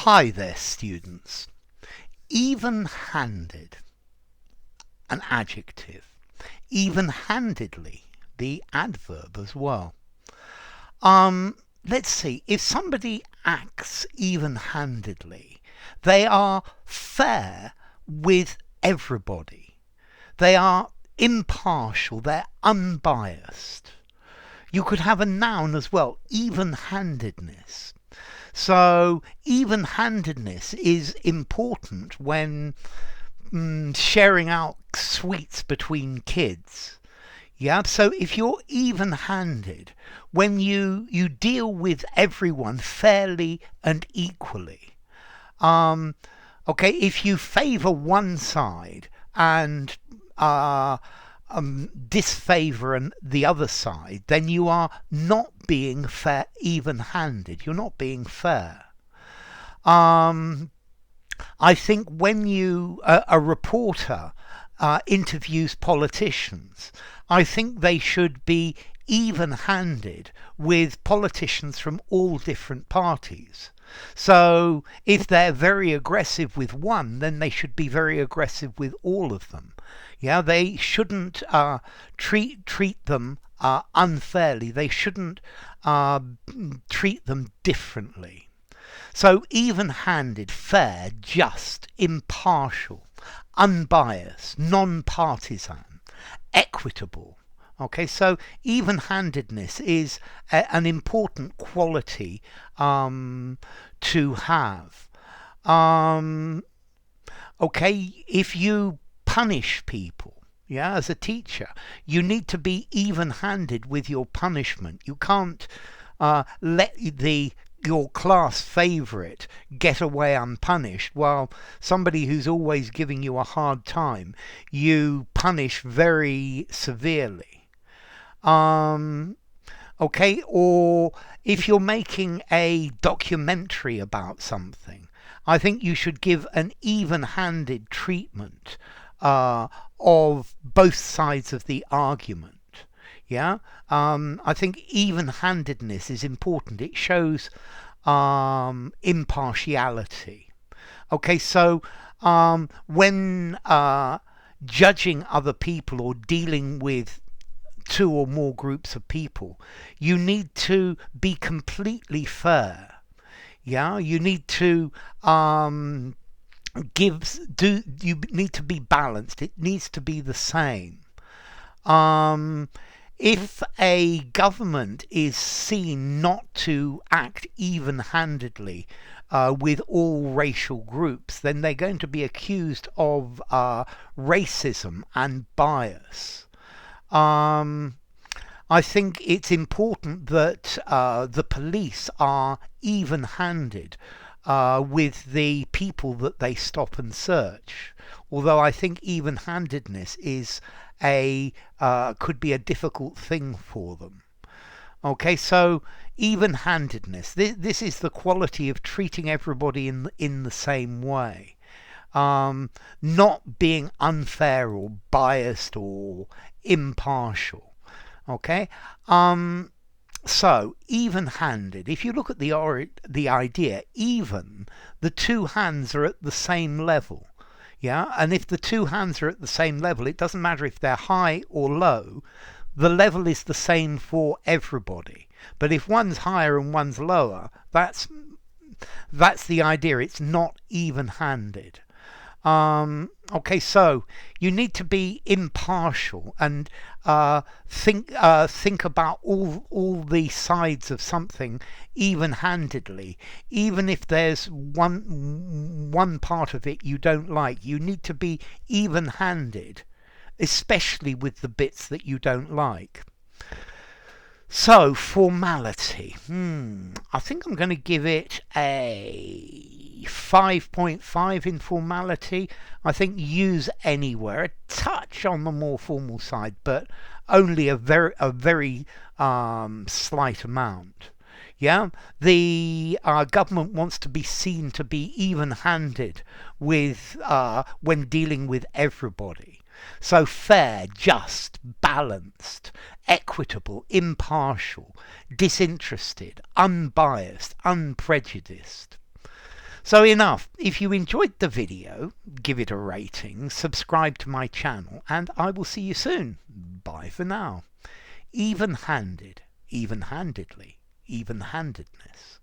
Hi there, students. Even-handed, an adjective. Even-handedly, the adverb as well. Let's see. If somebody acts even-handedly, they are fair with everybody. They are impartial. They're unbiased. You could have a noun as well, even-handedness. So even-handedness is important when sharing out sweets between kids. Yeah, so if you're even-handed, when you deal with everyone fairly and equally, okay, if you favour one side and disfavour the other side, then you are not being fair, even-handed. You're not being fair. I think when a reporter interviews politicians, I think they should be even-handed with politicians from all different parties. So if they're very aggressive with one, then they should be very aggressive with all of them. Yeah, they shouldn't treat them unfairly. They shouldn't treat them differently. So even-handed, fair, just, impartial, unbiased, non-partisan, equitable. Okay, so even-handedness is an important quality to have. Okay, if you punish people, yeah, as a teacher, you need to be even-handed with your punishment. You can't let your class favourite get away unpunished, while somebody who's always giving you a hard time, you punish very severely. Okay, or if you're making a documentary about something, I think you should give an even-handed treatment of both sides of the argument. Yeah, I think even-handedness is important. It shows impartiality. Okay, so when judging other people or dealing with two or more groups of people, you need to be completely fair. Yeah, you need to you need to be balanced. It needs to be the same. If a government is seen not to act even-handedly with all racial groups, then they're going to be accused of racism and bias. I think it's important that the police are even-handed with the people that they stop and search. Although I think even-handedness is could be a difficult thing for them. Okay, so even-handedness. This is the quality of treating everybody in the same way. Not being unfair or biased or impartial. Okay, so even-handed. If you look at the idea, even, the two hands are at the same level. Yeah, and if the two hands are at the same level, it doesn't matter if they're high or low. The level is the same for everybody. But if one's higher and one's lower, that's the idea. It's not even-handed. Okay, so you need to be impartial and think about all the sides of something even-handedly. Even if there's one part of it you don't like, you need to be even-handed, especially with the bits that you don't like. So, formality. I think I'm going to give it a 5.5 in formality. I think use anywhere, a touch on the more formal side, but only a very slight amount. Yeah, the government wants to be seen to be even-handed with when dealing with everybody. So fair, just, balanced, equitable, impartial, disinterested, unbiased, unprejudiced. So enough. If you enjoyed the video, give it a rating, subscribe to my channel, and I will see you soon. Bye for now. Even-handed, even-handedly, even-handedness.